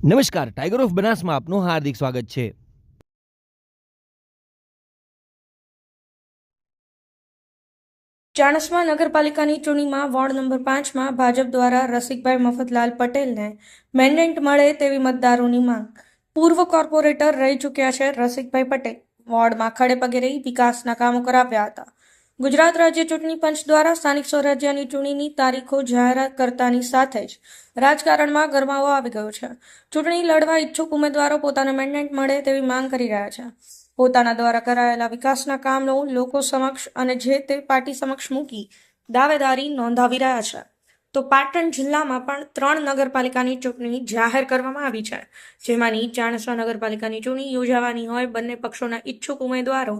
નમસ્કાર, tiger of બનાસમાં આપનું હાર્દિક સ્વાગત છે. ચાણસ્મા નગરપાલિકાની ચૂંટણીમાં વોર્ડ નંબર 5માં ભાજપ દ્વારા રસિકભાઈ મફતલાલ પટેલને મેન્ડેટ મળે તેવી મતદારોની માંગ. પૂર્વ કોર્પોરેટર રહી ચૂક્યા છે રસિકભાઈ પટેલ. વોર્ડમાં ખડે પગે રહી વિકાસના કામો કરાવ્યા હતા. ગુજરાત રાજ્ય ચૂંટણી પંચ દ્વારા સ્થાનિક સ્વરાજ્યની ચૂંટણીની તારીખો જાહેરાત કરતાની સાથે જ રાજકારણમાં ગરમાવો આવી ગયો છે. ચૂંટણી લડવા ઈચ્છુક ઉમેદવારો પોતાને મેન્ડેટ મળે તેવી માંગ કરી રહ્યા છે. પોતાના દ્વારા કરાયેલા વિકાસના કામનો લોકો સમક્ષ અને જે તે પાર્ટી સમક્ષ મૂકી દાવેદારી નોંધાવી રહ્યા છે. તો પાટણ જિલ્લામાં પણ 3 નગરપાલિકાની ચૂંટણી જાહેર કરવામાં આવી છે, જેમાંની ચાણસ્મા નગરપાલિકાની ચૂંટણી યોજાવાની હોય બંને પક્ષોના ઈચ્છુક ઉમેદવારો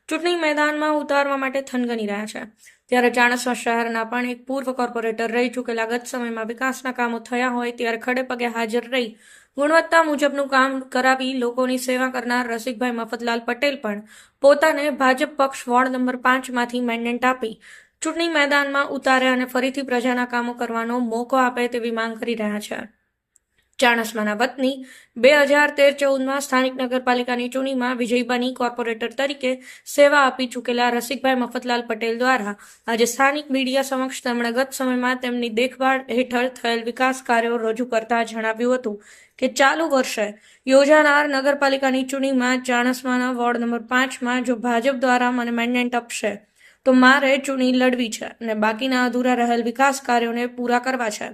ચૂંટણી મેદાનમાં ઉતારવા માટે થનગની રહ્યા છે. ત્યારે ચાણસ્મા શહેરના પણ એક પૂર્વ કોર્પોરેટર રહી ચૂકેલા ગત સમયમાં વિકાસના કામો થયા હોય ત્યારે ખડે પગે હાજર રહી ગુણવત્તા મુજબનું કામ કરાવી લોકોની સેવા કરનાર રસિકભાઈ મફતલાલ પટેલ પણ પોતાને ભાજપ પક્ષ વોર્ડ નંબર 5માંથી મેન્ડેટ આપી ચૂંટણી મેદાનમાં ઉતારે અને ફરીથી પ્રજાના કામો કરવાનો મોકો આપે તેવી માંગ કરી રહ્યા છે. ચાણસ્માના વતની 2013-14માં સ્થાનિક નગરપાલિકાની ચૂંટણીમાં વિજયી બની કોર્પોરેટર તરીકે સેવા આપી ચૂકેલા રસિકભાઈ મફતલાલ પટેલ દ્વારા આજે સ્થાનિક મીડિયા સમક્ષ તેમણે ગત સમયમાં તેમની દેખભાળ હેઠળ થયેલ વિકાસ કાર્યો રજૂ કરતા જણાવ્યું હતું કે ચાલુ વર્ષે યોજાનાર નગરપાલિકાની ચૂંટણીમાં ચાણસ્માના વોર્ડ નંબર 5માં જો ભાજપ દ્વારા મને મેન્ડેટ આપશે તો મારે ચૂંટણી લડવી છે અને બાકીના અધૂરા રહેલ વિકાસ કાર્યોને પૂરા કરવા છે.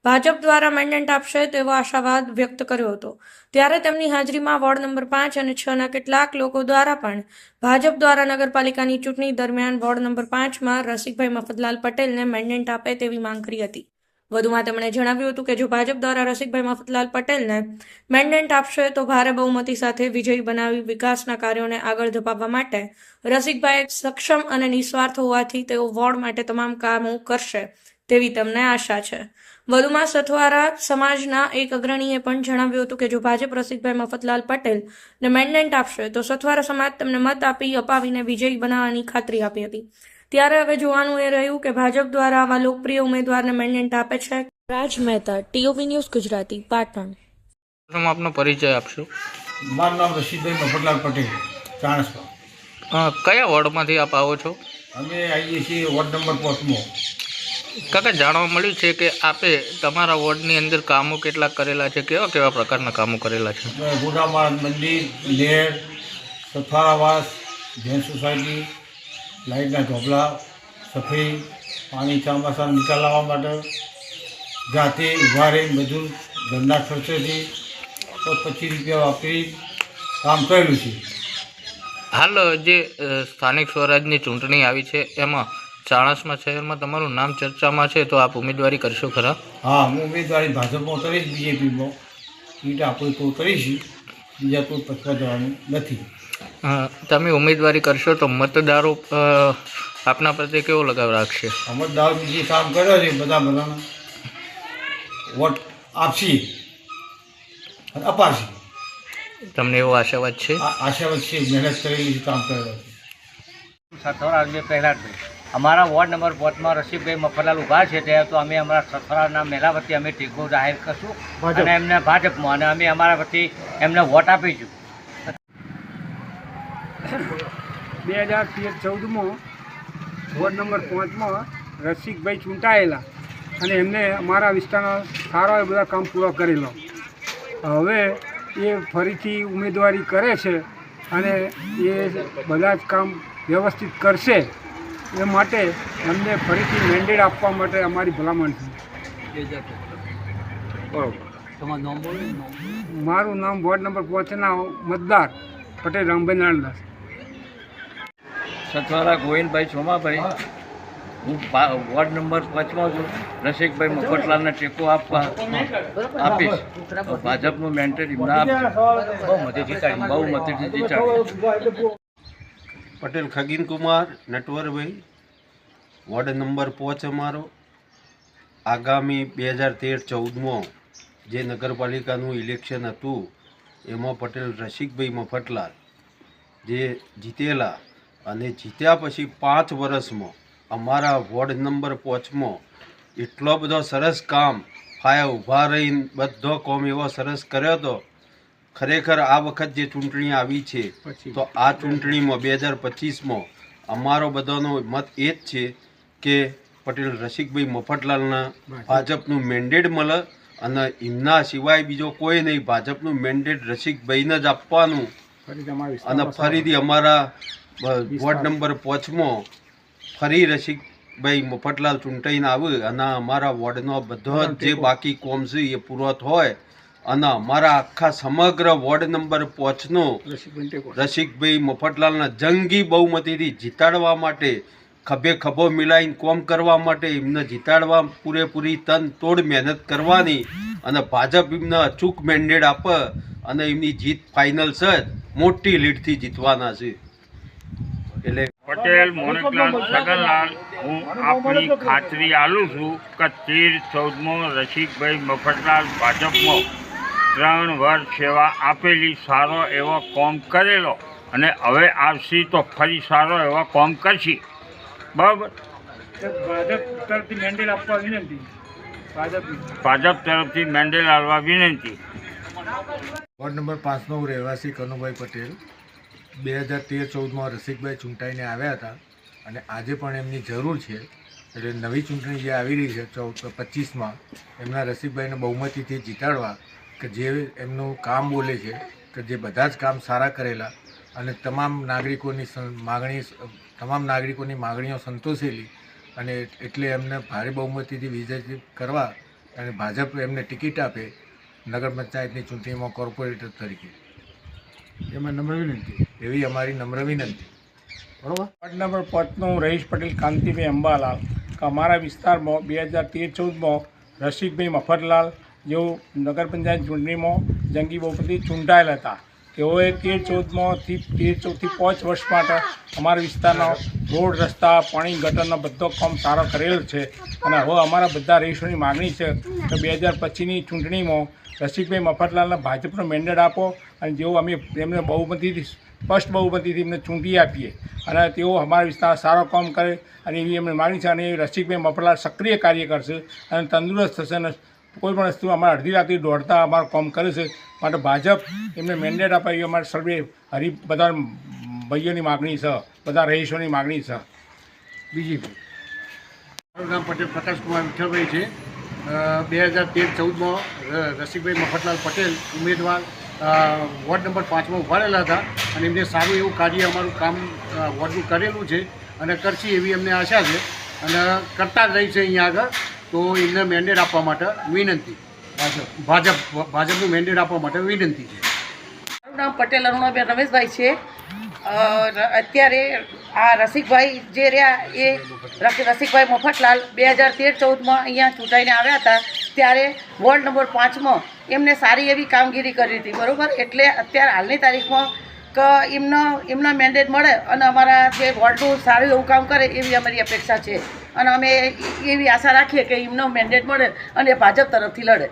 ભાજપ દ્વારા મેન્ડેટ આપશે તેવો આશાવાદ વ્યક્ત કર્યો હતો. ત્યારે તેમની હાજરીમાં વોર્ડ નંબર 5 અને 6ના કેટલાક લોકો દ્વારા પણ ભાજપ દ્વારા નગરપાલિકાની ચૂંટણી દરમિયાન વોર્ડ નંબર 5માં રસિકભાઈ મફતલાલ પટેલને મેન્ડેટ આપે તેવી માંગ કરી હતી. વધુમાં તેમણે જણાવ્યું હતું કે જો ભાજપ દ્વારા રસિકભાઈ મફતલાલ પટેલને મેન્ડેટ આપશે તો ભારે બહુમતી સાથે વિજયી બનાવી વિકાસના કાર્યોને આગળ ધપાવવા માટે રસિકભાઈ સક્ષમ અને નિસ્વાર્થ હોવાથી તેઓ વોર્ડ માટે તમામ કામો કરશે તેવી તેમને આશા છે. વધુમાં સથવારા સમાજના એક અગ્રણીએ પણ જણાવ્યું હતું કે જો ભાજપ રસિકભાઈ મફતલાલ પટેલને મેન્ડેટ આપશે તો સથવારા સમાજ તેમને મત અપાવીને વિજયી બનાવવાની ખાતરી આપી હતી. ત્યારે હવે જોવાનું એ રહ્યું કે ભાજપ દ્વારા આવા લોકપ્રિય ઉમેદવારને મેન્ડેટ આપે છે. રાજ મહેતા, ટીઓવી ન્યૂઝ ગુજરાતી, પાટણ. આપનો પરિચય આપશો? મારું નામ રશીદભાઈ મફતલાલ પટેલ, ચાણસ્મા. કયા વોર્ડમાંથી આપ આવો છો? અમે આવીએ છીએ વોર્ડ નંબર 5માં. કાકા, જાણવા મળ્યું છે કે આપે તમારા વોર્ડની અંદર કામો કેટલાક કરેલા છે. કેવા કેવા પ્રકારના કામો કરેલા છે? ગુડામાળ મંદિર, લેર, સથારાવાસ, જૈન સોસાયટી, લાઇટના ઢોકળા, સફાઈ, પાણી ચોમાસાનો નિકાલ લાવવા માટે જાતે ઉભા રહી મજૂર ધંધા ખર્ચેથી 25 રૂપિયા વાપરી કામ કરેલું છે. હાલ જે સ્થાનિક સ્વરાજની ચૂંટણી આવી છે એમાં ચાણસ્મા શહેરમાં તમારું નામ ચર્ચામાં છે, તો આપ ઉમેદવારી કરશો ખરા? હા, હું ઉમેદવારી ભાજપમાં કરીશ, બીજેપીમાં સીટ આપણે તો કરીશું, બીજા કોઈ પછવા જવાનું નથી. તમે ઉમેદવારી કરશો તો મતદારો આપના પ્રત્યે કેવો લગાવ રાખશે? મતદારો બીજે કામ કર્યો છે બધાના વોટ આપશી અને અપાશી. તમને એવો આશાવાદ છે? આશાવાદ છે, મહેનત કરેલી છે, કામ કરેલા છે. સથવારા પહેલાંથી અમારા વોર્ડ નંબર 5માં રસિકભાઈ મફતલાલ ઊભા છે ત્યાં તો અમે અમારા સથવારાના મહિલા વતી અમે ટેકો જાહેર કરશું અને એમને ભાજપમાં અને અમે અમારા વતી એમને વોટ આપીશું. 2013-14માં વોર્ડ નંબર 5માં રસિકભાઈ ચૂંટાયેલા અને એમને અમારા વિસ્તારના સારા બધા કામ પૂરા કરેલા. હવે એ ફરીથી ઉમેદવારી કરે છે અને એ બધા જ કામ વ્યવસ્થિત કરશે એ માટે અમને ફરીથી મેન્ડેટ આપવા માટે અમારી ભલામણ છે. મારું નામ વોર્ડ નંબર 5ના મતદાર પટેલ રામભાઈ નાણદાસ. સથવારા ગોવિંદભાઈ સોમાભાઈ, હું વોર્ડ નંબર 5માં છું. રસિકભાઈ મફતલાલને ટેકો આપીશ. ભાજપનું મેન્ડેટ એમના બહુમતીથી જીતાડી. પટેલ ખગીન કુમાર નટવરભાઈ, વોર્ડ નંબર 5 અમારો. આગામી 2013-14માં જે નગરપાલિકાનું ઇલેક્શન હતું એમાં પટેલ રસિકભાઈ મફતલાલ જે જીતેલા અને જીત્યા પછી 5 વર્ષમાં અમારા વોર્ડ નંબર 5માં એટલો બધો સરસ કામ ફાયા ઊભા રહીને બધો કોમ એવો સરસ કર્યો હતો. ખરેખર આ વખત જે ચૂંટણી આવી છે તો આ ચૂંટણીમાં 2025માં અમારો બધાનો મત એ જ છે કે પટેલ રસિકભાઈ મફતલાલના ભાજપનું મેન્ડેટ મળે અને એમના સિવાય બીજો કોઈ નહીં. ભાજપનું મેન્ડેટ રસિકભાઈને જ આપવાનું અને ફરીથી અમારા વોર્ડ નંબર 5માં ફરી રસિકભાઈ મફતલાલ ચૂંટાઈને આવે અને અમારા વોર્ડનો બધો જ જે બાકી કોમ છે એ પૂરો થાય અને અમારા આખા સમગ્ર વોર્ડ નંબર 5નો રસિકભાઈ મફતલાલના જંગી બહુમતીથી જીતાડવા માટે ખભે ખભો મિલાઈને કોમ કરવા માટે એમને જીતાડવા પૂરેપૂરી તન તોડ મહેનત કરવાની અને ભાજપ એમને અચૂક મેન્ડેટ આપે અને એમની જીત ફાઇનલ છે મોટી લીડથી જીતવાના છે. એટલે પટેલ મોનકલાલ છગનલાલ હું આપની ખાતરી આલું છું કે 13-14માં રસિકભાઈ મફતલાલ ભાજપમાં 3 વર્ષ સેવા આપેલી, સારો એવો કોમ કરેલો અને હવે આવશે તો ફરી સારો એવો કોમ કરશે. બરાબર. ભાજપ તરફથી મેન્ડેટ આપવા વિનંતી. ભાજપ તરફથી મેન્ડેટ આપવા વિનંતી. વોર્ડ નંબર 5નો હું રહેવાસી કનુભાઈ પટેલ 2013-14માં રસિકભાઈ ચૂંટાઈને આવ્યા હતા અને આજે પણ એમની જરૂર છે. એટલે નવી ચૂંટણી જે આવી રહી છે 25માં એમના રસિકભાઈને બહુમતીથી જીતાડવા કે જે એમનું કામ બોલે છે કે જે બધા જ કામ સારા કરેલા અને તમામ નાગરિકોની માગણીઓ સંતોષેલી અને એટલે એમને ભારે બહુમતીથી વિજય કરવા અને ભાજપ એમને ટિકિટ આપે નગર પંચાયતની ચૂંટણીમાં કોર્પોરેટર તરીકે. એમાં નમ્ર વિનંતી, એવી અમારી નમ્ર વિનંતી. બરાબર. વોર્ડ નંબર 5નો હું રહીશ પટેલ કાંતિભાઈ અંબાલાલ કે અમારા વિસ્તારમાં 2013-14માં રસિકભાઈ મફતલાલ જેઓ નગર પંચાયત ચૂંટણીમાં જંગી બહુમતીથી ચૂંટાયેલા હતા. તેઓએ 13-14થી 5 વર્ષ માટે અમારા વિસ્તારના રોડ, રસ્તા, પાણી, ગટરનો બધો કામ સારો કરેલ છે અને હવે અમારા બધા રહીશોની માગણી છે કે 2025ની ચૂંટણીમાં રસિકભાઈ મફતલાલના ભાજપનો મેન્ડેટ આપો અને જેઓ અમે એમને બહુમતીથી સ્પષ્ટ બહુમતીથી એમને ચૂંટી આપીએ અને તેઓ અમારા વિસ્તારમાં સારો કામ કરે અને એવી એમને માગણી છે. અને રસિકભાઈ મફતલાલ સક્રિય કાર્ય કરશે અને તંદુરસ્ત થશે અને કોઈ પણ વસ્તુ અમારા અડધી રાત્રે દોડતા અમારું કામ કરે છે. માટે ભાજપ એમને મેન્ડેટ આપે એ અમારે સર્વે બધા ભાઈઓની માગણી છે, બધા રહીશોની માગણી છે. બીજી મારું નામ પટેલ પ્રકાશકુમાર વિઠ્ઠલભાઈ છે. 2013-14માં રસિકભાઈ મફતલાલ પટેલ ઉમેદવાર વોર્ડ નંબર 5માં ઉભા રહેલા હતા અને એમને સારું એવું કાર્ય અમારું કામ વોર્ડનું કરેલું છે અને કરશે એવી અમને આશા છે અને કરતા જ રહી છે. અહીંયા આગળ તો એમને મેન્ડેટ આપવા માટે વિનંતી. ભાજપનું મેન્ડેટ આપવા માટે વિનંતી છે. મારું નામ પટેલ અરુણાબેન રમેશભાઈ છે. અત્યારે આ રસિકભાઈ જે રહ્યા એ રસિકભાઈ મફતલાલ 2013-14માં અહીંયા ચૂંટાઈને આવ્યા હતા ત્યારે વોર્ડ નંબર 5માં એમને સારી એવી કામગીરી કરી હતી. બરાબર. એટલે અત્યારે હાલની તારીખમાં કે એમનો મેન્ડેટ મળે અને અમારા જે વોર્ડનું સારું એવું કામ કરે એવી અમારી અપેક્ષા છે અને અમે એવી આશા રાખીએ કે એમનો મેન્ડેટ મળે અને ભાજપ તરફથી લડે.